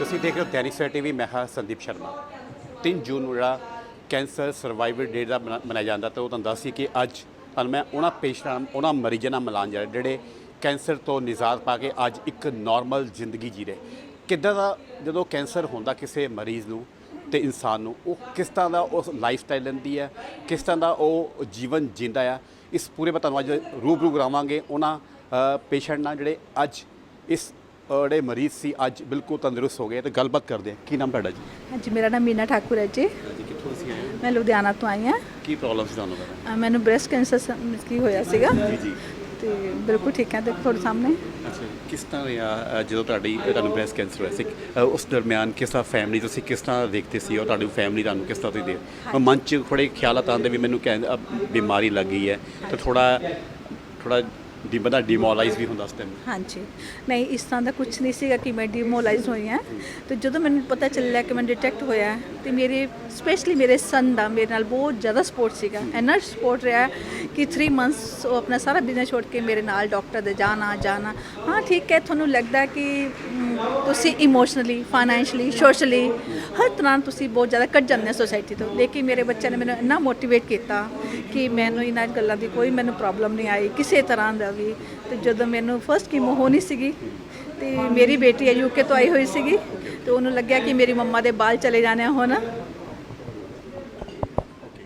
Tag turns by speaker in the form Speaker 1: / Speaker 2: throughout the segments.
Speaker 1: ਤੁਸੀਂ ਦੇਖ ਰਹੇ ਹੋ दैनिक सवेरा टीवी। मैं हाँ संदीप शर्मा। 3 जून ਨੂੰ ਜਿਹੜਾ ਕੈਂਸਰ ਸਰਵਾਈਵਲ ਡੇ ਦਾ ਮਨਾਇਆ ਜਾਂਦਾ ਤੇ ਉਹ ਤੁਹਾਨੂੰ ਦੱਸ ਸੀ ਕਿ ਅੱਜ ਤੁਹਾਨੂੰ ਮੈਂ ਉਹਨਾਂ ਪੇਸ਼ੈਂਟਾਂ ਉਹਨਾਂ ਮਰੀਜ਼ਾਂ ਨਾਲ ਮਿਲਾਉਣ ਜਾ ਰਿਹਾ ਜਿਹੜੇ ਕੈਂਸਰ ਤੋਂ ਨਿਜਾਤ ਪਾ ਕੇ ਅੱਜ ਇੱਕ ਨਾਰਮਲ ਜ਼ਿੰਦਗੀ ਜੀ ਰਹੇ। ਕਿੱਦਾਂ ਦਾ ਜਦੋਂ ਕੈਂਸਰ ਹੁੰਦਾ ਕਿਸੇ ਮਰੀਜ਼ ਨੂੰ ਤੇ ਇਨਸਾਨ ਨੂੰ ਉਹ ਕਿਸ ਤਰ੍ਹਾਂ ਦਾ ਉਸ ਲਾਈਫ ਸਟਾਈਲ ਲੈਂਦੀ ਹੈ, ਕਿਸ ਤਰ੍ਹਾਂ ਦਾ ਉਹ ਜੀਵਨ ਜੀਂਦਾ ਆ, ਇਸ ਪੂਰੇ ਮੈਂ ਤੁਹਾਨੂੰ ਅੱਜ ਰੂਬਰੂ ਕਰਾਵਾਂਗੇ ਉਹਨਾਂ ਪੇਸ਼ੈਂਟ ਨਾਲ ਜਿਹੜੇ ਅੱਜ ਇਸ ਜਿਹੜੇ ਮਰੀਜ਼ ਸੀ ਅੱਜ ਬਿਲਕੁਲ ਤੰਦਰੁਸਤ ਹੋ ਗਏ। ਤੇ ਗੱਲਬਾਤ ਕਰਦੇ ਹਾਂ। ਕੀ ਨਾਮ ਤੁਹਾਡਾ ਜੀ?
Speaker 2: ਹਾਂਜੀ, ਮੇਰਾ ਨਾਮ ਮੀਨਾ ਠਾਕੁਰ ਹੈ ਜੀ।
Speaker 1: ਜੀ ਕਿੱਥੋਂ ਤੁਸੀਂ ਆਏ ਹੋ?
Speaker 2: ਮੈਂ ਲੁਧਿਆਣਾ ਤੋਂ ਆਈ ਹਾਂ।
Speaker 1: ਕੀ ਪ੍ਰੋਬਲਮ ਸੀ ਤੁਹਾਨੂੰ ਪਤਾ?
Speaker 2: ਮੈਨੂੰ ਬ੍ਰੈਸਟ ਕੈਂਸਰ ਕੀ ਹੋਇਆ ਸੀਗਾ
Speaker 1: ਜੀ ਜੀ।
Speaker 2: ਤੇ ਬਿਲਕੁਲ ਠੀਕ ਹੈ, ਦੇਖੋ ਤੁਹਾਡੇ ਸਾਹਮਣੇ।
Speaker 1: ਅੱਛਾ, ਕਿਸ ਤਰ੍ਹਾਂ ਰਿਹਾ ਜਦੋਂ ਤੁਹਾਨੂੰ ਬ੍ਰੈਸਟ ਕੈਂਸਰ ਹੋਇਆ ਸੀ? ਉਸ ਦਰਮਿਆਨ ਕਿਸ ਤਰ੍ਹਾਂ ਫੈਮਿਲੀ ਤੁਸੀਂ ਕਿਸ ਤਰ੍ਹਾਂ ਦੇਖਦੇ ਸੀ ਔਰ ਤੁਹਾਡੀ ਫੈਮਿਲੀ ਤੁਹਾਨੂੰ ਕਿਸ ਤਰ੍ਹਾਂ ਦੀ ਦੇ ਮਨ 'ਚ ਥੋੜ੍ਹੇ ਖਿਆਲਾਤ ਆਉਂਦੇ ਵੀ ਮੈਨੂੰ ਬਿਮਾਰੀ ਲੱਗ ਗਈ ਹੈ ਤੇ ਥੋੜ੍ਹਾ ਬੰਦਾ ਡਿਮੋਲਾਈਜ਼ ਵੀ ਹੁੰਦਾ ਉਸ ਟਾਈਮ?
Speaker 2: ਹਾਂਜੀ, ਨਹੀਂ ਇਸ ਤਰ੍ਹਾਂ ਦਾ ਕੁਝ ਨਹੀਂ ਸੀਗਾ ਕਿ ਮੈਂ ਡਿਮੋਲਾਈਜ਼ ਹੋਈ ਹਾਂ। ਤੇ ਜਦੋਂ ਮੈਨੂੰ ਪਤਾ ਚੱਲਿਆ ਕਿ ਮੈਂ ਡਿਟੈਕਟ ਹੋਇਆ ਤੇ ਮੇਰੇ ਸਪੈਸ਼ਲੀ ਮੇਰੇ ਸਨ ਦਾ ਮੇਰੇ ਨਾਲ ਬਹੁਤ ਜ਼ਿਆਦਾ ਸਪੋਰਟ ਸੀਗਾ। ਇੰਨਾ ਸਪੋਰਟ ਰਿਹਾ ਕਿ 3 ਮੰਥਸ ਉਹ ਆਪਣਾ ਸਾਰਾ ਬਿਜ਼ਨਸ ਛੋੜ ਕੇ ਮੇਰੇ ਨਾਲ ਡਾਕਟਰ ਦੇ ਜਾਣਾ। ਹਾਂ ਠੀਕ ਹੈ, ਤੁਹਾਨੂੰ ਲੱਗਦਾ ਕਿ ਤੁਸੀਂ ਇਮੋਸ਼ਨਲੀ, ਫਾਈਨੈਂਸ਼ਲੀ, ਸੋਸ਼ਲੀ ਹਰ ਤਰ੍ਹਾਂ ਤੁਸੀਂ ਬਹੁਤ ਜ਼ਿਆਦਾ ਕੱਟ ਜਾਂਦੇ ਹੋ ਸੋਸਾਇਟੀ ਤੋਂ। ਲੇਕਿਨ ਮੇਰੇ ਬੱਚਿਆਂ ਨੇ ਮੈਨੂੰ ਇੰਨਾ ਮੋਟੀਵੇਟ ਕੀਤਾ ਕਿ ਮੈਨੂੰ ਇਹਨਾਂ ਗੱਲਾਂ ਦੀ ਕੋਈ ਪ੍ਰੋਬਲਮ ਨਹੀਂ ਆਈ ਕਿਸੇ ਤਰ੍ਹਾਂ ਦਾ ਵੀ। ਤੇ ਜਦੋਂ ਮੈਨੂੰ ਫਸਟ ਕੀਮੋ ਹੋਣੀ ਸੀਗੀ ਤੇ ਮੇਰੀ ਬੇਟੀ ਹੈ ਯੂਕੇ ਤੋਂ ਆਈ ਹੋਈ ਸੀਗੀ ਤੇ ਉਹਨੂੰ ਲੱਗਿਆ ਕਿ ਮੇਰੀ ਮੰਮਾ ਦੇ ਬਾਲ ਚਲੇ ਜਾਣੇ ਹੁਣ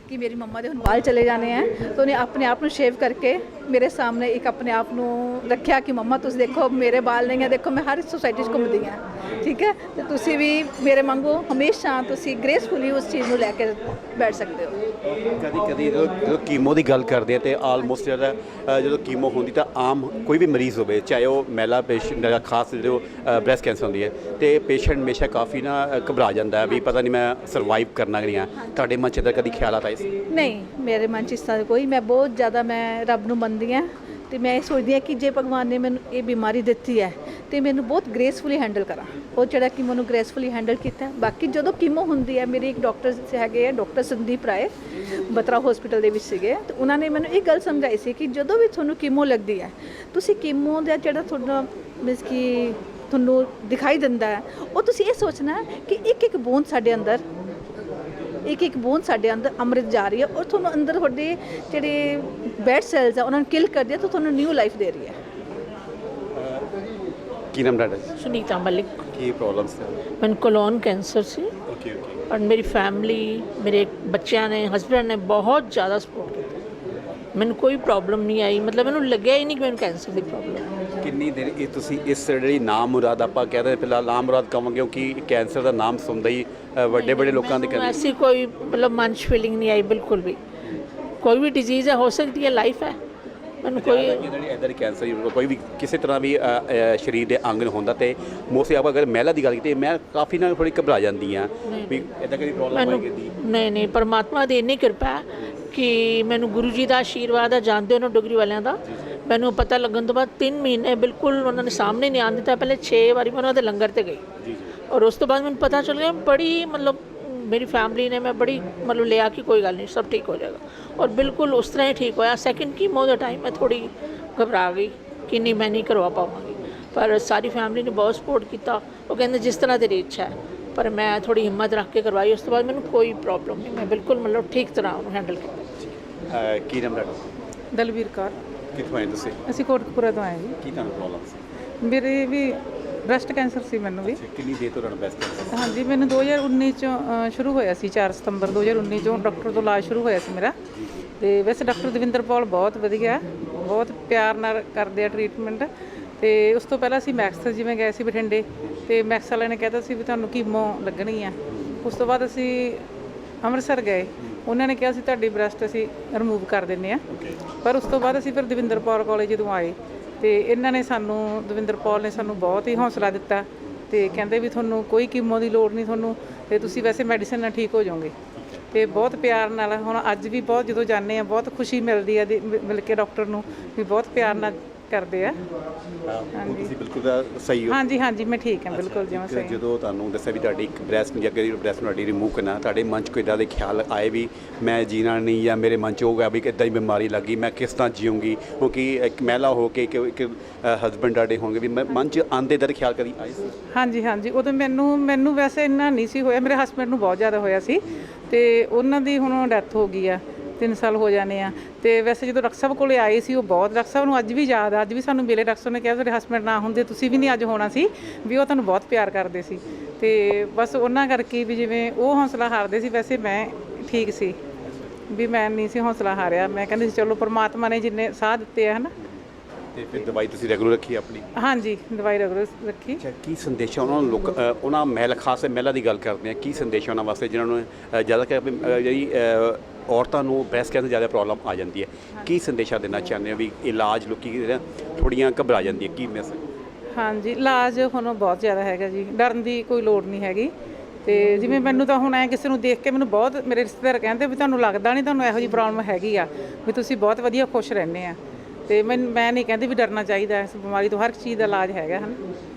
Speaker 2: ਹੁਣ ਬਾਲ ਚਲੇ ਜਾਣੇ ਆ। ਤਾਂ ਉਹਨੇ ਆਪਣੇ ਆਪ ਨੂੰ ਸ਼ੇਵ ਕਰਕੇ ਮੇਰੇ ਸਾਹਮਣੇ ਇੱਕ ਆਪਣੇ ਆਪ ਨੂੰ ਰੱਖਿਆ ਕਿ ਮੰਮਾ ਤੁਸੀਂ ਦੇਖੋ ਮੇਰੇ ਬਾਲ ਨਹੀਂ ਹੈ, ਦੇਖੋ ਮੈਂ ਹਰ ਸੋਸਾਇਟੀ 'ਚ ਘੁੰਮਦੀ ਹਾਂ, ਠੀਕ ਹੈ। ਤੇ ਤੁਸੀਂ ਵੀ ਮੇਰੇ ਵਾਂਗੂ ਹਮੇਸ਼ਾ ਤੁਸੀਂ ਗ੍ਰੇਸਫੁਲੀ ਉਸ ਚੀਜ਼ ਨੂੰ ਲੈ ਕੇ ਬੈਠ ਸਕਦੇ ਹੋ।
Speaker 1: ਕਦੀ ਜਦੋਂ ਕੀਮੋ ਦੀ ਗੱਲ ਕਰਦੇ ਆ ਤੇ ਆਲਮੋਸਟ ਜਦੋਂ ਕੀਮੋ ਹੁੰਦੀ ਤਾਂ ਆਮ ਕੋਈ ਵੀ ਮਰੀਜ਼ ਹੋਵੇ, ਚਾਹੇ ਉਹ ਮਹਿਲਾ ਪੇਸ਼ੈਂਟ ਜਾਂ ਖਾਸ ਜਦੋਂ ਬ੍ਰੈਸਟ ਕੈਂਸਰ ਹੁੰਦੀ ਹੈ ਤੇ ਪੇਸ਼ੈਂਟ ਹਮੇਸ਼ਾ ਕਾਫੀ ਘਬਰਾ ਜਾਂਦਾ ਵੀ ਪਤਾ ਨਹੀਂ ਮੈਂ ਸਰਵਾਈਵ ਕਰਨਾ ਕਿ ਨਹੀਂ ਆ। ਤੁਹਾਡੇ ਮਨ 'ਚ ਇੱਦਾਂ ਕਦੀ ਖਿਆਲਾਤ ਆਏ ਸੀ?
Speaker 2: ਨਹੀਂ, ਮੇਰੇ ਮਨ 'ਚ ਇਸ ਤਰ੍ਹਾਂ ਕੋਈ, ਮੈਂ ਬਹੁਤ ਜ਼ਿਆਦਾ ਮੈਂ ਰੱਬ ਨੂੰ ਮੰਨਦੀ ਹਾਂ ਤੇ ਮੈਂ ਇਹ ਸੋਚਦੀ ਹਾਂ ਕਿ ਜੇ ਭਗਵਾਨ ਨੇ ਮੈਨੂੰ ਇਹ ਬਿਮਾਰੀ ਦਿੱਤੀ ਹੈ ਤੇ ਮੈਨੂੰ ਬਹੁਤ ਗ੍ਰੇਸਫੁਲੀ ਹੈਂਡਲ ਕਰਾਂ। ਉਹ ਜਿਹੜਾ ਕਿ ਮੈਨੂੰ ਗ੍ਰੇਸਫੁਲੀ ਹੈਂਡਲ ਕੀਤਾ। ਬਾਕੀ ਜਦੋਂ ਕੀਮੋ ਹੁੰਦੀ ਹੈ, ਮੇਰੇ ਇੱਕ ਡਾਕਟਰ ਹੈਗੇ ਆ, ਡਾਕਟਰ ਸੰਦੀਪ ਰਾਏ, ਬਤਰਾ ਹਸਪੀਟਲ ਦੇ ਵਿੱਚ ਸੀਗੇ, ਤੇ ਉਹਨਾਂ ਨੇ ਮੈਨੂੰ ਇਹ ਗੱਲ ਸਮਝਾਈ ਸੀ ਕਿ ਜਦੋਂ ਵੀ ਤੁਹਾਨੂੰ ਕੀਮੋ ਲੱਗਦੀ ਹੈ ਤੁਸੀਂ ਕੀਮੋ ਦਾ ਜਿਹੜਾ ਤੁਹਾਡਾ ਮੀਨਸ ਕਿ ਤੁਹਾਨੂੰ ਦਿਖਾਈ ਦਿੰਦਾ ਹੈ ਉਹ ਤੁਸੀਂ ਇਹ ਸੋਚਣਾ ਕਿ ਇੱਕ ਬੂੰਦ ਸਾਡੇ ਅੰਦਰ ਅੰਮ੍ਰਿਤ ਜਾ ਰਹੀ ਹੈ ਔਰ ਤੁਹਾਨੂੰ ਅੰਦਰ ਤੁਹਾਡੇ ਜਿਹੜੇ ਬੈਡ ਸੈਲਸ ਆ ਉਹਨਾਂ ਨੂੰ ਕਿਲ ਕਰਦੀ ਹੈ ਤਾਂ ਤੁਹਾਨੂੰ ਨਿਊ ਲਾਈਫ ਦੇ ਰਹੀ ਹੈ।
Speaker 1: ਕੀ ਨਾਮ ਤੁਹਾਡਾ?
Speaker 3: ਸੁਨੀਤਾ ਮਲਿਕ।
Speaker 1: ਕੀ ਪ੍ਰੋਬਲਮ ਸੀ?
Speaker 3: ਮੈਨੂੰ ਕੋਲੋਨ ਕੈਂਸਰ ਸੀ।
Speaker 1: ਓਕੇ।
Speaker 3: ਔਰ ਮੇਰੀ ਫੈਮਿਲੀ, ਮੇਰੇ ਬੱਚਿਆਂ ਨੇ, ਹਸਬੈਂਡ ਨੇ ਬਹੁਤ ਜ਼ਿਆਦਾ ਸਪੋਰਟ ਕੀਤਾ। ਮੈਨੂੰ ਕੋਈ ਪ੍ਰੋਬਲਮ ਨਹੀਂ ਆਈ, ਮਤਲਬ ਮੈਨੂੰ ਲੱਗਿਆ ਹੀ ਨਹੀਂ ਕਿ ਮੈਨੂੰ ਕੈਂਸਰ ਦੀ ਪ੍ਰੋਬਲਮ ਹੈ।
Speaker 1: ਕਿੰਨੀ ਦੇਰ ਇਹ ਤੁਸੀਂ ਇਸ ਜਿਹੜੀ ਨਾਮ ਮੁਰਾਦ ਆਪਾਂ ਕਹਿੰਦੇ ਫਿਲਹਾਲ ਨਾਮ ਮੁਰਾਦ ਕਹਾਂਗੇ ਕਿਉਂਕਿ ਕੈਂਸਰ ਦਾ ਨਾਮ ਸੁਣਦਾ ਹੀ ਵੱਡੇ ਲੋਕਾਂ ਦੇ ਕਰਦੇ
Speaker 3: ਐਸੀ ਕੋਈ ਮਤਲਬ ਮਨ 'ਚ ਫੀਲਿੰਗ ਨਹੀਂ ਆਈ ਬਿਲਕੁਲ ਵੀ। ਕੋਈ ਵੀ ਡਿਜ਼ੀਜ਼ ਹੈ, ਹੋ ਸਕਦੀ ਹੈ, ਲਾਈਫ ਹੈ। ਮੈਨੂੰ ਕੋਈ
Speaker 1: ਜਿਹੜੀ ਇੱਦਾਂ ਦੀ ਕੈਂਸਰ ਕੋਈ ਵੀ ਕਿਸੇ ਤਰ੍ਹਾਂ ਵੀ ਸਰੀਰ ਦੇ ਅੰਗ ਨੂੰ ਹੁੰਦਾ ਤੇ ਮੋਸਟਲੀ ਆਪਾਂ ਅਗਰ ਮਹਿਲਾ ਦੀ ਗੱਲ ਕੀਤੀ ਮੈਂ ਕਾਫੀ ਨਾਲ ਥੋੜ੍ਹੀ ਘਬਰਾ ਜਾਂਦੀ ਹਾਂ ਵੀ ਇੱਦਾਂ ਕਦੀ ਪ੍ਰੋਬਲਮ ਆਈ ਕਦੀ?
Speaker 3: ਨਹੀਂ, ਪਰਮਾਤਮਾ ਦੀ ਇੰਨੀ ਕਿਰਪਾ ਕਿ ਮੈਨੂੰ ਗੁਰੂ ਜੀ ਦਾ ਆਸ਼ੀਰਵਾਦ ਹੈ। ਜਾਣਦੇ ਹੋ ਨਾ ਡੋਗਰੀ ਵਾਲਿਆਂ ਦਾ। ਮੈਨੂੰ ਪਤਾ ਲੱਗਣ ਤੋਂ ਬਾਅਦ 3 ਮਹੀਨੇ ਬਿਲਕੁਲ ਉਹਨਾਂ ਨੇ ਸਾਹਮਣੇ ਨਹੀਂ ਆਉਣ ਦਿੱਤਾ। ਪਹਿਲੇ 6 ਵਾਰੀ ਮੈਂ ਉਹਨਾਂ ਦੇ ਲੰਗਰ 'ਤੇ ਗਈ ਔਰ ਉਸ ਤੋਂ ਬਾਅਦ ਮੈਨੂੰ ਪਤਾ ਚੱਲਿਆ ਬੜੀ ਮਤਲਬ ਮੇਰੀ ਫੈਮਿਲੀ ਨੇ ਮੈਂ ਬੜੀ ਮਤਲਬ ਲਿਆ ਕਿ ਕੋਈ ਗੱਲ ਨਹੀਂ, ਸਭ ਠੀਕ ਹੋ ਜਾਏਗਾ ਔਰ ਬਿਲਕੁਲ ਉਸ ਤਰ੍ਹਾਂ ਹੀ ਠੀਕ ਹੋਇਆ। ਸੈਕਿੰਡ ਕੀਮੋ ਦਾ ਟਾਈਮ ਮੈਂ ਥੋੜ੍ਹੀ ਘਬਰਾ ਗਈ ਕਿ ਨਹੀਂ ਮੈਂ ਨਹੀਂ ਕਰਵਾ ਪਾਵਾਂਗੀ, ਪਰ ਸਾਰੀ ਫੈਮਿਲੀ ਨੇ ਬਹੁਤ ਸਪੋਰਟ ਕੀਤਾ। ਉਹ ਕਹਿੰਦੇ ਜਿਸ ਤਰ੍ਹਾਂ ਤੇਰੀ ਇੱਛਾ ਹੈ, ਪਰ ਮੈਂ ਥੋੜ੍ਹੀ ਹਿੰਮਤ ਰੱਖ ਕੇ ਕਰਵਾਈ। ਉਸ ਤੋਂ ਬਾਅਦ ਮੈਨੂੰ ਕੋਈ ਪ੍ਰੋਬਲਮ ਨਹੀਂ, ਮੈਂ ਬਿਲਕੁਲ ਮਤਲਬ ਠੀਕ ਤਰ੍ਹਾਂ ਉਹਨੂੰ ਹੈਂਡਲ ਕੀਤਾ।
Speaker 1: ਕੀ ਨਾਮ ਤੁਹਾਡਾ?
Speaker 4: ਦਲਵੀਰ ਕੌਰ।
Speaker 1: ਕਿੱਥੋਂ ਆਏ ਤੁਸੀਂ?
Speaker 4: ਅਸੀਂ ਕੋਟਕਪੂਰਾ ਤੋਂ ਆਏ ਜੀ।
Speaker 1: ਕੀ ਤੁਹਾਨੂੰ ਪ੍ਰੋਬਲਮ ਸੀ?
Speaker 4: ਮੇਰੇ ਵੀ ਬ੍ਰੈਸਟ ਕੈਂਸਰ ਸੀ ਮੈਨੂੰ ਵੀ।
Speaker 1: ਕਿੰਨੀ ਦੇਰ ਤੋਂ ਤੁਹਾਨੂੰ ਬ੍ਰੈਸਟ ਕੈਂਸਰ?
Speaker 4: ਹਾਂਜੀ, ਮੈਨੂੰ 2019 ਚੋਂ ਸ਼ੁਰੂ ਹੋਇਆ ਸੀ। 4 ਸਤੰਬਰ 2019 ਚੋਂ ਡਾਕਟਰ ਤੋਂ ਇਲਾਜ ਸ਼ੁਰੂ ਹੋਇਆ ਸੀ ਮੇਰਾ। ਤੇ ਵੈਸੇ ਡਾਕਟਰ ਦਵਿੰਦਰ ਪੌਲ ਬਹੁਤ ਵਧੀਆ, ਬਹੁਤ ਪਿਆਰ ਨਾਲ ਕਰਦੇ ਆ ਟਰੀਟਮੈਂਟ। ਤੇ ਉਸ ਤੋਂ ਪਹਿਲਾਂ ਅਸੀਂ ਮੈਕਸ ਜਿਵੇਂ ਗਏ ਸੀ ਬਠਿੰਡੇ, ਤੇ ਮੈਕਸ ਵਾਲਿਆਂ ਨੇ ਕਹਿਤਾ ਸੀ ਵੀ ਤੁਹਾਨੂੰ ਕੀਮੋ ਲੱਗਣੀ ਆ। ਉਸ ਤੋਂ ਬਾਅਦ ਅਸੀਂ ਅੰਮ੍ਰਿਤਸਰ ਗਏ, ਉਹਨਾਂ ਨੇ ਕਿਹਾ ਸੀ ਤੁਹਾਡੀ ਬ੍ਰੈਸਟ ਅਸੀਂ ਰਿਮੂਵ ਕਰ ਦਿੰਦੇ ਹਾਂ। ਪਰ ਉਸ ਤੋਂ ਬਾਅਦ ਅਸੀਂ ਫਿਰ ਦਵਿੰਦਰ ਪੌਲ ਕਾਲਜ ਜਦੋਂ ਆਏ ਤੇ ਇਹਨਾਂ ਨੇ ਦਵਿੰਦਰ ਪੌਲ ਨੇ ਸਾਨੂੰ ਬਹੁਤ ਹੀ ਹੌਸਲਾ ਦਿੱਤਾ ਤੇ ਕਹਿੰਦੇ ਵੀ ਤੁਹਾਨੂੰ ਕੋਈ ਕੀਮੋ ਦੀ ਲੋੜ ਨਹੀਂ ਤੁਹਾਨੂੰ, ਤੇ ਤੁਸੀਂ ਵੈਸੇ ਮੈਡੀਸਨ ਨਾਲ ਠੀਕ ਹੋ ਜਾਓਗੇ। ਤੇ ਬਹੁਤ ਪਿਆਰ ਨਾਲ ਹੁਣ ਅੱਜ ਵੀ ਬਹੁਤ ਜਦੋਂ ਜਾਂਦੇ ਆ ਬਹੁਤ ਖੁਸ਼ੀ ਮਿਲਦੀ ਹੈ ਮਿਲ ਕੇ ਡਾਕਟਰ ਨੂੰ ਵੀ ਬਹੁਤ ਪਿਆਰ ਨਾਲ ਕਰਦੇ ਆ।
Speaker 1: ਉਹ ਤੁਸੀਂ ਬਿਲਕੁਲ ਸਹੀ ਹੋ।
Speaker 4: ਹਾਂਜੀ ਹਾਂਜੀ ਮੈਂ ਠੀਕ ਹਾਂ ਬਿਲਕੁਲ ਜਿਵੇਂ ਸਹੀ।
Speaker 1: ਜਦੋਂ ਤੁਹਾਨੂੰ ਦੱਸਿਆ ਵੀ ਤੁਹਾਡੀ ਇੱਕ ਬ੍ਰੈਸਟ ਨੂੰ ਜੱਗੇ ਦੀ ਬ੍ਰੈਸਟ ਨੂੰ ਤੁਹਾਡੀ ਰਿਮੂਵ ਕਰਨਾ, ਤੁਹਾਡੇ ਮਨ 'ਚ ਕੋਈ ਇੱਦਾਂ ਦੇ ਖਿਆਲ ਆਏ ਵੀ ਮੈਂ ਜੀਣਾ ਨਹੀਂ, ਜਾਂ ਮੇਰੇ ਮਨ 'ਚ ਹੋ ਗਿਆ ਵੀ ਇੱਦਾਂ ਦੀ ਬਿਮਾਰੀ ਲੱਗੀ ਮੈਂ ਕਿਸ ਤਰ੍ਹਾਂ ਜੀਊਂਗੀ? ਕਿਉਂਕਿ ਇੱਕ ਮਹਿਲਾ ਹੋ ਕੇ ਇੱਕ ਹਸਬੈਂਡ ਤੁਹਾਡੇ ਹੋਣਗੇ, ਵੀ ਮਨ 'ਚ ਆਉਂਦੇ ਦਰ ਖਿਆਲ ਕਦੀ ਆਏ ਸੀ?
Speaker 4: ਹਾਂਜੀ ਹਾਂਜੀ ਉਦੋਂ ਮੈਨੂੰ ਵੈਸੇ ਇੰਨਾ ਨਹੀਂ ਸੀ ਹੋਇਆ, ਮੇਰੇ ਹਸਬੈਂਡ ਨੂੰ ਬਹੁਤ ਜ਼ਿਆਦਾ ਹੋਇਆ ਸੀ ਤੇ ਉਹਨਾਂ ਦੀ ਹੁਣ ਡੈਥ ਹੋ ਗਈ ਆ, 3 ਸਾਲ ਹੋ ਜਾਣੇ ਆ। ਤੇ ਵੈਸੇ ਜਦੋਂ ਡਾਕਟਰ ਸਾਹਿਬ ਕੋਲੇ ਆਏ ਸੀ ਉਹ ਬਹੁਤ, ਡਾਕਟਰ ਸਾਹਿਬ ਨੂੰ ਅੱਜ ਵੀ ਯਾਦ ਆ, ਅੱਜ ਵੀ ਸਾਨੂੰ ਮਿਲੇ, ਡਾਕਟਰ ਸਾਹਿਬ ਨੇ ਕਿਹਾ ਤੁਹਾਡੇ ਹਸਬੈਂਡ ਨਾ ਹੁੰਦੇ ਤੁਸੀਂ ਵੀ ਨਹੀਂ ਅੱਜ ਹੋਣਾ ਸੀ, ਵੀ ਉਹ ਤੁਹਾਨੂੰ ਬਹੁਤ ਪਿਆਰ ਕਰਦੇ ਸੀ। ਤੇ ਬਸ ਉਹਨਾਂ ਕਰਕੇ ਵੀ ਜਿਵੇਂ ਉਹ ਹੌਸਲਾ ਹਾਰਦੇ ਸੀ, ਵੈਸੇ ਮੈਂ ਠੀਕ ਸੀ ਵੀ ਮੈਂ ਨਹੀਂ ਸੀ ਹੌਸਲਾ ਹਾਰਿਆ। ਮੈਂ ਕਹਿੰਦੀ ਸੀ ਚਲੋ ਪਰਮਾਤਮਾ ਨੇ ਜਿੰਨੇ ਸਾਹ ਦਿੱਤੇ ਆ ਹੈ ਨਾ।
Speaker 1: ਤੇ ਫਿਰ ਦਵਾਈ ਤੁਸੀਂ ਰੈਗੂਲਰ ਰੱਖੀ ਆਪਣੀ?
Speaker 4: ਹਾਂਜੀ ਦਵਾਈ ਰੈਗੂਲਰ ਰੱਖੀ।
Speaker 1: ਅੱਛਾ, ਕੀ ਸੰਦੇਸ਼ ਉਹਨਾਂ ਨੂੰ ਲੋਕ ਉਹਨਾਂ ਮਹਿਲਾ, ਖਾਸ ਮਹਿਲਾ ਦੀ ਗੱਲ ਕਰਦੇ ਆ, ਕੀ ਸੰਦੇਸ਼ ਉਹਨਾਂ ਵਾਸਤੇ ਜਿਨ੍ਹਾਂ ਨੂੰ ਜ਼ਿਆਦਾ ਜਿਹੜੀ ਔਰਤਾਂ ਨੂੰ ਬ੍ਰੈਸਟ ਕੈਂਸਰ ਜ਼ਿਆਦਾ ਪ੍ਰੋਬਲਮ ਆ ਜਾਂਦੀ ਹੈ, ਕੀ ਸੰਦੇਸ਼ਾ ਦੇਣਾ ਚਾਹੁੰਦੇ ਹੋ? ਵੀ ਇਲਾਜ ਲੋਕੀ ਥੋੜ੍ਹੀਆਂ ਘਬਰਾ ਜਾਂਦੀ ਹੈ, ਕੀ ਮੈਸੇਜ?
Speaker 4: ਹਾਂਜੀ ਇਲਾਜ ਹੁਣ ਬਹੁਤ ਜ਼ਿਆਦਾ ਹੈਗਾ ਜੀ, ਡਰਨ ਦੀ ਕੋਈ ਲੋੜ ਨਹੀਂ ਹੈਗੀ। ਤੇ ਜਿਵੇਂ ਮੈਨੂੰ ਤਾਂ ਹੁਣ ਐ ਕਿਸੇ ਨੂੰ ਦੇਖ ਕੇ ਮੈਨੂੰ ਬਹੁਤ ਮੇਰੇ ਰਿਸ਼ਤੇਦਾਰ ਕਹਿੰਦੇ ਵੀ ਤੁਹਾਨੂੰ ਲੱਗਦਾ ਨਹੀਂ ਤੁਹਾਨੂੰ ਇਹੋ ਜਿਹੀ ਪ੍ਰੋਬਲਮ ਹੈਗੀ ਆ, ਵੀ ਤੁਸੀਂ ਬਹੁਤ ਵਧੀਆ ਖੁਸ਼ ਰਹਿੰਦੇ ਆ। ਤੇ ਮੈਂ ਨਹੀਂ ਕਹਿੰਦੀ ਵੀ ਡਰਨਾ ਚਾਹੀਦਾ, ਇਸ ਬਿਮਾਰੀ ਤੋਂ ਹਰ ਚੀਜ਼ ਦਾ ਇਲਾਜ ਹੈਗਾ ਹਨ।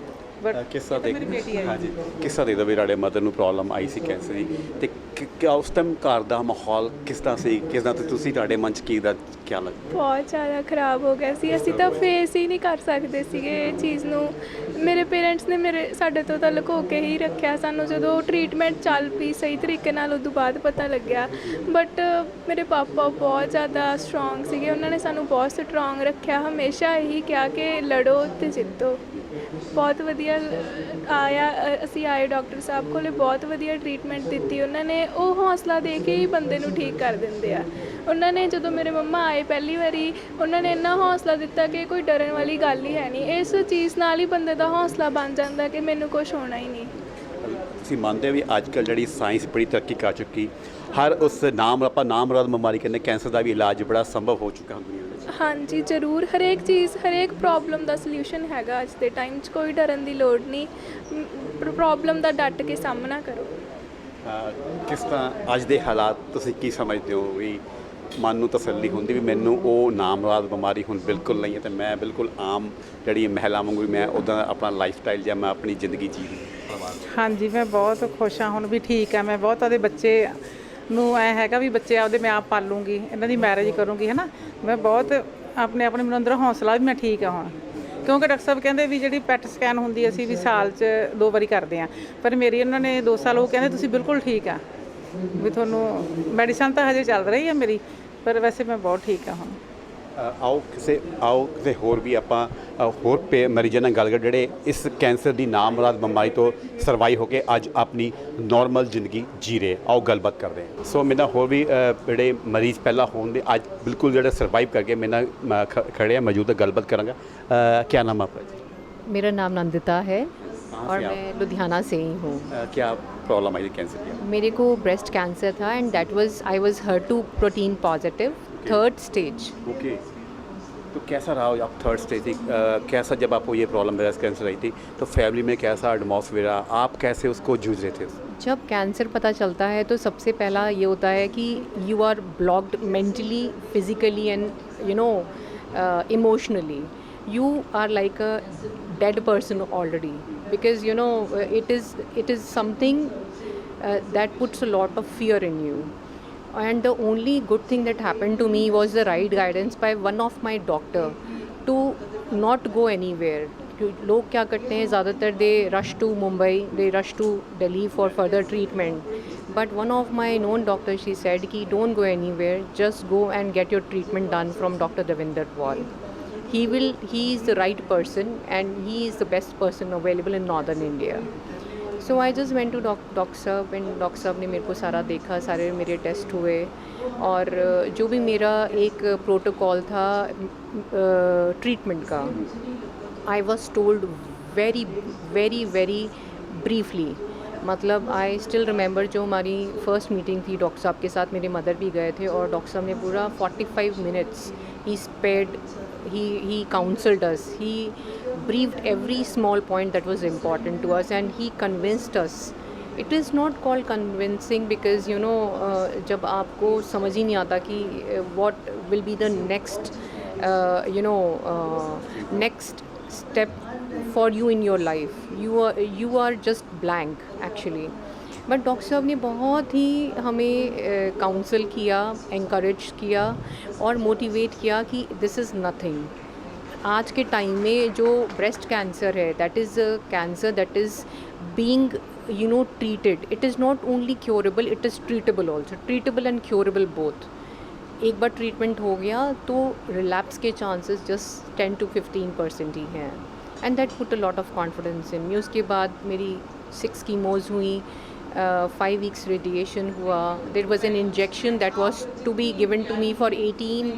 Speaker 4: ਬਟ
Speaker 1: ਕਿੱਸਾ ਦੇ
Speaker 4: ਮੇਰੀ ਬੇਟੀ ਹੈ।
Speaker 1: ਹਾਂਜੀ, ਕਿੱਸਾ ਦੇ ਦਿਓ ਵੀ ਤੁਹਾਡੇ ਮਦਰ ਨੂੰ ਪ੍ਰੋਬਲਮ ਆਈ ਸੀ ਕੈਂਸਰ ਦੀ, ਤੇ ਉਸ ਟਾਈਮ ਘਰ ਦਾ ਮਾਹੌਲ ਕਿਸ ਤਰ੍ਹਾਂ ਸੀ, ਕਿਸ ਤਰ੍ਹਾਂ ਤੁਸੀਂ ਤੁਹਾਡੇ ਮਨ 'ਚ ਕੀ ਦਾ ਖਿਆਲ ਹੈ?
Speaker 5: ਬਹੁਤ ਜ਼ਿਆਦਾ ਖ਼ਰਾਬ ਹੋ ਗਿਆ ਸੀ, ਅਸੀਂ ਤਾਂ ਫੇਸ ਹੀ ਨਹੀਂ ਕਰ ਸਕਦੇ ਸੀਗੇ ਇਹ ਚੀਜ਼ ਨੂੰ। ਮੇਰੇ ਪੇਰੈਂਟਸ ਨੇ ਸਾਡੇ ਤੋਂ ਤਾਂ ਲੁਕੋ ਕੇ ਹੀ ਰੱਖਿਆ, ਸਾਨੂੰ ਜਦੋਂ ਟਰੀਟਮੈਂਟ ਚੱਲ ਪਈ ਸਹੀ ਤਰੀਕੇ ਨਾਲ ਉਦੋਂ ਬਾਅਦ ਪਤਾ ਲੱਗਿਆ। ਬਟ ਮੇਰੇ ਪਾਪਾ ਬਹੁਤ ਜ਼ਿਆਦਾ ਸਟਰੋਂਗ ਸੀਗੇ, ਉਹਨਾਂ ਨੇ ਸਾਨੂੰ ਬਹੁਤ ਸਟਰੋਂਗ ਰੱਖਿਆ, ਹਮੇਸ਼ਾ ਇਹੀ ਕਿਹਾ ਕਿ ਲੜੋ ਤੇ ਜਿੱਤੋ। ਬਹੁਤ ਵਧੀਆ ਅਸੀਂ ਆਏ ਡਾਕਟਰ ਸਾਹਿਬ ਕੋਲੇ, ਬਹੁਤ ਵਧੀਆ ਟਰੀਟਮੈਂਟ ਦਿੱਤੀ ਉਹਨਾਂ ਨੇ। ਉਹ ਹੌਸਲਾ ਦੇ ਕੇ ਹੀ ਬੰਦੇ ਨੂੰ ਠੀਕ ਕਰ ਦਿੰਦੇ ਆ। ਉਹਨਾਂ ਨੇ ਜਦੋਂ ਮੇਰੇ ਮੰਮਾ ਆਏ ਪਹਿਲੀ ਵਾਰੀ, ਉਹਨਾਂ ਨੇ ਇੰਨਾ ਹੌਸਲਾ ਦਿੱਤਾ ਕਿ ਕੋਈ ਡਰਨ ਵਾਲੀ ਗੱਲ ਹੀ ਹੈ ਨਹੀਂ। ਇਸ ਚੀਜ਼ ਨਾਲ ਹੀ ਬੰਦੇ ਦਾ ਹੌਸਲਾ ਬਣ ਜਾਂਦਾ ਕਿ ਮੈਨੂੰ ਕੁਝ ਹੋਣਾ ਹੀ ਨਹੀਂ।
Speaker 1: ਤੁਸੀਂ ਮੰਨਦੇ ਹੋ ਵੀ ਅੱਜ ਕੱਲ੍ਹ ਜਿਹੜੀ ਸਾਇੰਸ ਬੜੀ ਤਰੱਕੀ ਕਰ ਚੁੱਕੀ, ਹਰ ਉਸ ਆਪਾਂ ਨਾਮਰਾਦ ਬਿਮਾਰੀ ਕਹਿੰਦੇ ਕੈਂਸਰ ਦਾ ਵੀ ਇਲਾਜ ਬੜਾ ਸੰਭਵ ਹੋ ਚੁੱਕਾ ਹੈ ਦੁਨੀਆ ਵਿੱਚ?
Speaker 5: ਹਾਂਜੀ ਜ਼ਰੂਰ, ਹਰੇਕ ਚੀਜ਼ ਹਰੇਕ ਪ੍ਰੋਬਲਮ ਦਾ ਸਲਿਊਸ਼ਨ ਹੈਗਾ ਅੱਜ ਦੇ ਟਾਈਮ 'ਚ। ਕੋਈ ਡਰਨ ਦੀ ਲੋੜ ਨਹੀਂ, ਪ੍ਰੋਬਲਮ ਦਾ ਡਟ ਕੇ ਸਾਹਮਣਾ ਕਰੋ।
Speaker 1: ਕਿਸ ਤਰ੍ਹਾਂ ਅੱਜ ਦੇ ਹਾਲਾਤ ਤੁਸੀਂ ਕੀ ਸਮਝਦੇ ਹੋ ਵੀ ਮਨ ਨੂੰ ਤਸੱਲੀ ਹੁੰਦੀ ਵੀ ਮੈਨੂੰ ਉਹ ਨਾਮਰਾਦ ਬਿਮਾਰੀ ਹੁਣ ਬਿਲਕੁਲ ਨਹੀਂ ਹੈ, ਅਤੇ ਮੈਂ ਬਿਲਕੁਲ ਆਮ ਜਿਹੜੀ ਮਹਿਲਾ ਵਾਂਗੂ ਮੈਂ ਉੱਦਾਂ ਆਪਣਾ ਲਾਈਫ ਸਟਾਈਲ ਜਾਂ ਮੈਂ ਆਪਣੀ ਜ਼ਿੰਦਗੀ ਜੀ ਰਹੀ?
Speaker 4: ਹਾਂਜੀ ਮੈਂ ਬਹੁਤ ਖੁਸ਼ ਹਾਂ ਹੁਣ ਵੀ, ਠੀਕ ਹੈ। ਮੈਂ ਬਹੁਤ ਉਹਦੇ ਬੱਚੇ ਨੂੰ ਐ ਹੈਗਾ ਵੀ ਬੱਚੇ ਆਪਦੇ ਮੈਂ ਆਪ ਪਾਲੂੰਗੀ, ਇਹਨਾਂ ਦੀ ਮੈਰਿਜ ਕਰੂੰਗੀ ਹੈ ਨਾ। ਮੈਂ ਬਹੁਤ ਆਪਣੇ ਮੈਨੂੰ ਅੰਦਰ ਹੌਸਲਾ ਵੀ ਮੈਂ ਠੀਕ ਹਾਂ ਹੁਣ, ਕਿਉਂਕਿ ਡਾਕਟਰ ਸਾਹਿਬ ਕਹਿੰਦੇ ਵੀ ਜਿਹੜੀ ਪੈਟ ਸਕੈਨ ਹੁੰਦੀ ਅਸੀਂ ਵੀ ਸਾਲ 'ਚ 2 ਵਾਰੀ ਕਰਦੇ ਹਾਂ, ਪਰ ਮੇਰੀ ਉਹਨਾਂ ਨੇ 2 ਸਾਲ ਉਹ ਕਹਿੰਦੇ ਤੁਸੀਂ ਬਿਲਕੁਲ ਠੀਕ ਆ, ਵੀ ਤੁਹਾਨੂੰ ਮੈਡੀਸਨ ਤਾਂ ਹਜੇ ਚੱਲ ਰਹੀ ਹੈ ਮੇਰੀ, ਪਰ ਵੈਸੇ ਮੈਂ ਬਹੁਤ ਠੀਕ ਹਾਂ ਹੁਣ।
Speaker 1: ਆਓ ਕਿਸੇ ਹੋਰ ਵੀ ਆਪਾਂ ਹੋਰ ਮਰੀਜ਼ਾਂ ਨਾਲ ਗੱਲ ਕਰ ਜਿਹੜੇ ਇਸ ਕੈਂਸਰ ਦੀ ਨਾਮਰਾਦ ਬਿਮਾਰੀ ਤੋਂ ਸਰਵਾਈਵ ਹੋ ਕੇ ਅੱਜ ਆਪਣੀ ਨੋਰਮਲ ਜ਼ਿੰਦਗੀ ਜੀ ਰਹੇ। ਆਓ ਗੱਲਬਾਤ ਕਰਦੇ ਹਾਂ। ਸੋ ਮੇਰੇ ਨਾਲ ਹੋਰ ਵੀ ਜਿਹੜੇ ਮਰੀਜ਼ ਪਹਿਲਾਂ ਹੋਣ ਦੇ ਅੱਜ ਬਿਲਕੁਲ ਜਿਹੜੇ ਸਰਵਾਈਵ ਕਰਕੇ ਮੇਰੇ ਨਾਲ ਖੜੇ ਆ, ਮੌਜੂਦ ਗੱਲਬਾत करूँगा। क्या नाम आपका जी?
Speaker 6: मेरा नाम नंदिता है और मैं लुधियाना से ही हूँ।
Speaker 1: क्या प्रॉब्लम आई थी कैंसर की?
Speaker 6: मेरे को ब्रेस्ट कैंसर था and I was HER2 protein positive, 3rd stage.
Speaker 1: Okay, तो कैसा रहा आप 3rd स्टेज थी? कैसा जब आपको ये प्रॉब्लम ब्रेस्ट कैंसर आई थी तो फैमिली में कैसा एटमॉस्फेयर, आप कैसे उसको जूझ रहे थे?
Speaker 6: जब कैंसर पता चलता है तो सबसे पहला ये होता है कि you are blocked mentally, physically and emotionally. You are like a dead person already, because it is something that puts a lot of fear in you. And the only good thing that happened to me was the right guidance by one of my doctor to not go anywhere. लोग क्या करते हैं ज़्यादातर, they rush to Mumbai, they rush to Delhi for further treatment. But one of my known doctors, she said कि don't go anywhere, just go and get your treatment done from Dr. Devinder Paul. He is the right person and he is the best person available in northern India. So I just went to Dr. Saab and Dr. Saab ने मेरे को सारा देखा, सारे मेरे test हुए, और जो भी मेरा एक प्रोटोकॉल था ट्रीटमेंट का, I was told very very very briefly. मतलब आई स्टिल रिमेंबर जो हमारी फर्स्ट मीटिंग थी डॉक्टर साहब के साथ, मेरे मदर भी गए थे, और डॉक्टर साहब ने पूरा 45 मिनट्स ही spend, he counseled us, he briefed every small point that was important to us, and he convinced us. It is not called convincing because जब आपको समझ ही नहीं आता कि what will be the next next step for you in your life. You are just blank actually. But doctor साहब ने बहुत ही हमें काउंसल किया, encourage किया और मोटिवेट किया कि दिस इज़ नथिंग. आज के टाइम में जो ब्रेस्ट कैंसर है, that is a cancer that is being treated. It is not only curable, it is treatable also. Treatable and curable both. एक बार ट्रीटमेंट हो गया तो रिलैप्स के चांसेस जस्ट 10 to 15% ही हैं. And that put a lot of confidence in me. उसके बाद मेरी 6 कीमोज हुई, 5 weeks रेडिएशन हुआ. There was an injection that was to be given to me for 18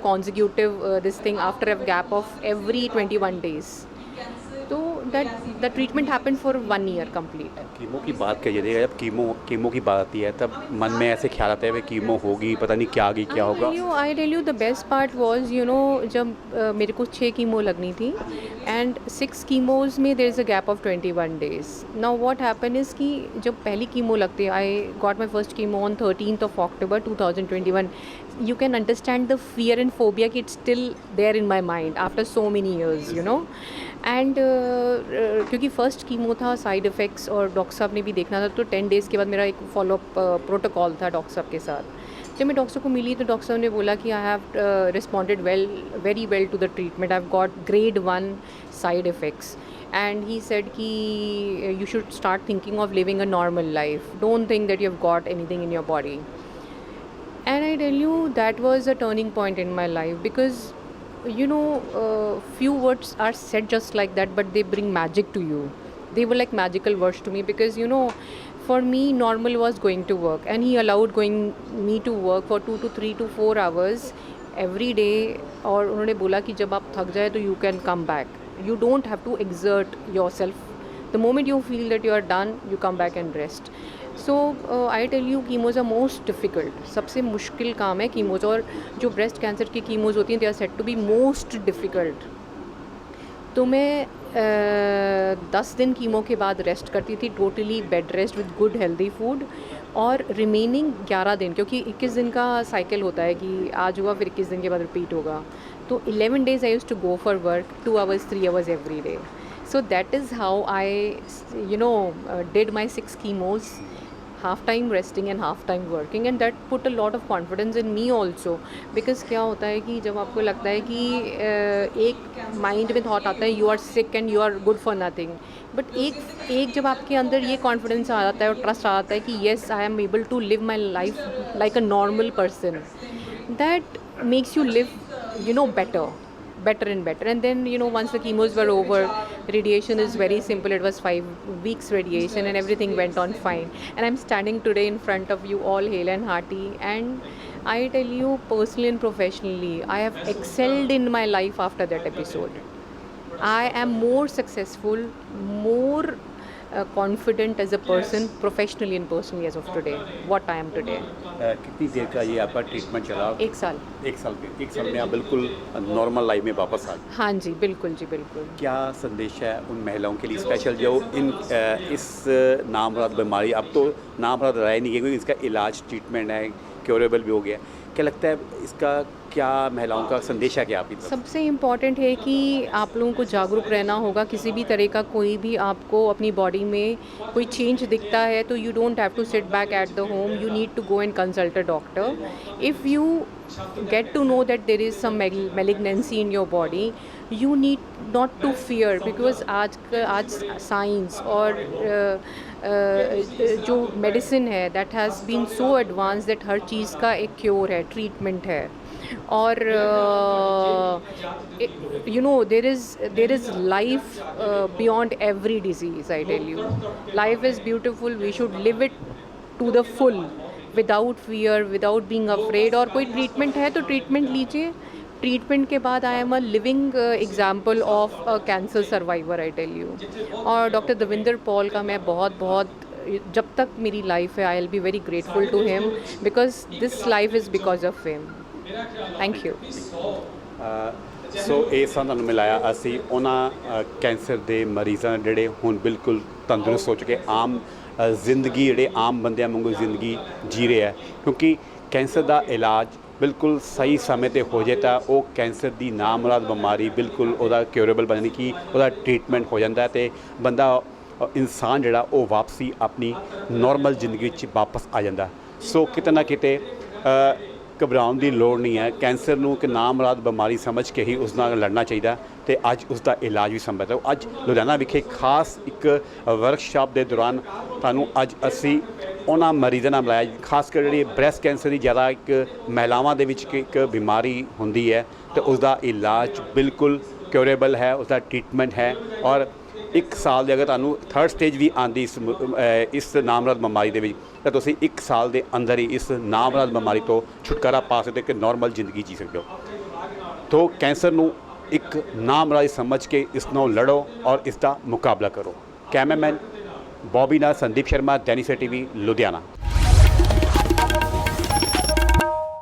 Speaker 6: consecutive this thing after a gap of every 21 days. तो that the treatment happened for 1 year complete.
Speaker 1: Chemo की बात करिए, जब chemo की बात आती है तब मन में ऐसे ख्याल आता है कि कीमो होगी, पता नहीं क्या आगे क्या होगा.
Speaker 6: I tell you the best part was जब मेरे को 6 कीमो लगनी थी एंड 6 कीमोज में there is a gap of 21 days. Now what happen is कि जब पहली कीमो लगती है, I got my first chemo on 13th of October 2021. You can understand the fear and phobia कि it's still there in my mind after so many years, and क्योंकि first chemo था, side effects और doctor साहब ने भी देखना था, तो 10 days के बाद मेरा एक फॉलोअप प्रोटोकॉल था डॉक्टर साहब के साथ. जब मैं डॉक्टर को मिली तो डॉक्टर साहब ने बोला कि I have responded very well to the treatment. I have got grade 1 side effects. And he said कि you should start thinking of living a normal life. Don't think that you have got anything in your body. And I tell you, that was a turning point in my life because, few words are said just like that, but they bring magic to you. They were like magical words to me because, for me, normal was going to work. And he allowed me to work for 2 to 3 to 4 hours every day. और उन्होंने बोला कि जब आप थक जाए तो you can come back. You don't have to exert yourself. The moment you feel that you are done, you come back and rest. So I tell you, chemos are most difficult. सबसे मुश्किल काम है chemos. और जो breast cancer की chemos होती हैं, they are said to be most difficult. तो मैं 10 दिन कीमो के बाद रेस्ट करती थी, totally bed rest with good healthy food. और रिमेनिंग 11 दिन, क्योंकि 21 दिन का साइकिल होता है कि आज हुआ फिर 21 दिन के बाद रिपीट होगा, तो 11 days I used to go for work 2 hours 3 hours every day. So that is how I did my 6 chemos, half time resting and half time working, and that put a lot of confidence in me also. Because क्या होता है कि जब आपको लगता है कि एक माइंड में थॉट आता है you are sick and you are good for nothing, but एक जब आपके अंदर ये कॉन्फिडेंस आ जाता है और ट्रस्ट आ जाता है कि yes I am able to live my life like a normal person, that makes you live better and better. And then once the chemos were over, radiation is very simple. It was 5 weeks radiation and everything went on fine, and I'm standing today in front of you all hale and hearty. And I tell you, personally and professionally, I have excelled in my life after that episode. I am more successful, more confident as a person, professionally and personally as of today, what I am today.
Speaker 1: कितनी देर का ये आपका treatment चला?
Speaker 6: 1 साल.
Speaker 1: 1 साल में आप बिल्कुल नॉर्मल लाइफ में वापस आ गए.
Speaker 6: हाँ जी, बिल्कुल जी, बिल्कुल.
Speaker 1: क्या संदेश है उन महिलाओं के लिए स्पेशल जो इस नामराद बीमारी, अब तो नामराद रहा नहीं है क्योंकि इसका इलाज ट्रीटमेंट है, क्योरेबल भी हो गया, क्या लगता है इसका क्या महिलाओं का संदेश है क्या आपकी तरफ?
Speaker 6: सबसे इम्पॉर्टेंट है कि आप लोगों को जागरूक रहना होगा. किसी भी तरह का कोई भी आपको अपनी बॉडी में कोई चेंज दिखता है तो you don't have to sit back at the home, you need to go and consult a doctor. If you get to know that there is some malignancy in your body, you need not to fear, because आज science और जो medicine है that has been so advance that हर चीज़ का एक cure है, treatment है. और there is life beyond every disease. I tell you, life is beautiful. We should live it to the full, without fear, without being afraid. और कोई treatment है तो ट्रीटमेंट लीजिए. ट्रीटमेंट के बाद I am a living example of a cancer survivor, I tell you. और doctor Devinder Paul का मैं बहुत जब तक मेरी लाइफ है, I will be very grateful to him, because this life is because of him. Thank you.
Speaker 1: ਸੋ ਇਹ ਸਾਨੂੰ ਮਿਲਾਇਆ ਅਸੀਂ ਉਹਨਾਂ ਕੈਂਸਰ ਦੇ ਮਰੀਜ਼ਾਂ ਜਿਹੜੇ ਹੁਣ ਬਿਲਕੁਲ ਤੰਦਰੁਸਤ ਹੋ ਚੁੱਕੇ, ਆਮ ਜ਼ਿੰਦਗੀ ਜਿਹੜੇ ਆਮ ਬੰਦਿਆਂ ਵਾਂਗੂ ਜ਼ਿੰਦਗੀ ਜੀ ਰਹੇ ਹੈ, ਕਿਉਂਕਿ ਕੈਂਸਰ ਦਾ ਇਲਾਜ ਬਿਲਕੁਲ ਸਹੀ ਸਮੇਂ 'ਤੇ ਹੋ ਜਾਏ ਤਾਂ ਉਹ ਕੈਂਸਰ ਦੀ ਨਾਮੁਰਾਦ ਬਿਮਾਰੀ ਬਿਲਕੁਲ ਉਹਦਾ ਕਿਉਰੇਬਲ ਬਣ ਜਾਂਦੀ ਕਿ ਉਹਦਾ ਟ੍ਰੀਟਮੈਂਟ ਹੋ ਜਾਂਦਾ ਤੇ ਬੰਦਾ ਇਨਸਾਨ ਜਿਹੜਾ ਉਹ ਵਾਪਸੀ ਆਪਣੀ ਨੋਰਮਲ ਜ਼ਿੰਦਗੀ ਵਿੱਚ ਵਾਪਸ ਆ ਜਾਂਦਾ। ਸੋ ਕਿਤੇ ਨਾ ਕਿਤੇ ਘਬਰਾਉਣ ਦੀ ਲੋੜ ਨਹੀਂ ਹੈ। ਕੈਂਸਰ ਨੂੰ ਇੱਕ ਨਾਮੁਰਾਦ ਬਿਮਾਰੀ ਸਮਝ ਕੇ ਹੀ ਉਸ ਨਾਲ ਲੜਨਾ ਚਾਹੀਦਾ ਤੇ ਅੱਜ ਉਸ ਦਾ ਇਲਾਜ ਵੀ ਸੰਭਵ ਹੈ। ਅੱਜ ਲੁਧਿਆਣਾ ਵਿਖੇ ਖਾਸ ਇੱਕ ਵਰਕਸ਼ਾਪ ਦੇ ਦੌਰਾਨ ਤੁਹਾਨੂੰ ਅੱਜ ਅਸੀਂ ਉਹਨਾਂ ਮਰੀਜ਼ਾਂ ਨਾਲ ਮਿਲਾਇਆ, ਖਾਸ ਕਰ ਜਿਹੜੀ ਬ੍ਰੈਸਟ ਕੈਂਸਰ ਦੀ ਜ਼ਿਆਦਾ ਇੱਕ ਮਹਿਲਾਵਾਂ ਦੇ ਵਿੱਚ ਇੱਕ ਬਿਮਾਰੀ ਹੁੰਦੀ ਹੈ ਤੇ ਉਸ ਦਾ ਇਲਾਜ ਬਿਲਕੁਲ ਕਿਉਰੇਬਲ ਹੈ, ਉਸ ਦਾ ਟ੍ਰੀਟਮੈਂਟ ਹੈ ਔਰ 1 ਸਾਲ ਦੇ ਅਗਰ ਤੁਹਾਨੂੰ 3rd ਸਟੇਜ ਵੀ ਆਉਂਦੀ ਇਸ ਨਾਮੁਰਾਦ ਬਿਮਾਰੀ ਦੇ ਵਿੱਚ ਤਾਂ ਤੁਸੀਂ 1 ਸਾਲ ਦੇ ਅੰਦਰ ਹੀ ਇਸ ਨਾਮੁਰਾਦ ਬਿਮਾਰੀ ਤੋਂ ਛੁਟਕਾਰਾ ਪਾ ਸਕਦੇ ਕਿ ਨੋਰਮਲ ਜ਼ਿੰਦਗੀ ਜੀ ਸਕਦੇ ਹੋ। ਤੋ ਕੈਂਸਰ ਨੂੰ ਇੱਕ ਨਾਮੁਰਾਦ ਸਮਝ ਕੇ ਇਸ ਨਾਲ ਲੜੋ ਔਰ ਇਸ ਦਾ ਮੁਕਾਬਲਾ ਕਰੋ। ਕੈਮਰਾਮੈਨ ਬॉबी ਨਾਲ ਸੰਦੀਪ ਸ਼ਰਮਾ, दैनिक सवेरा टीवी, लुधियाना।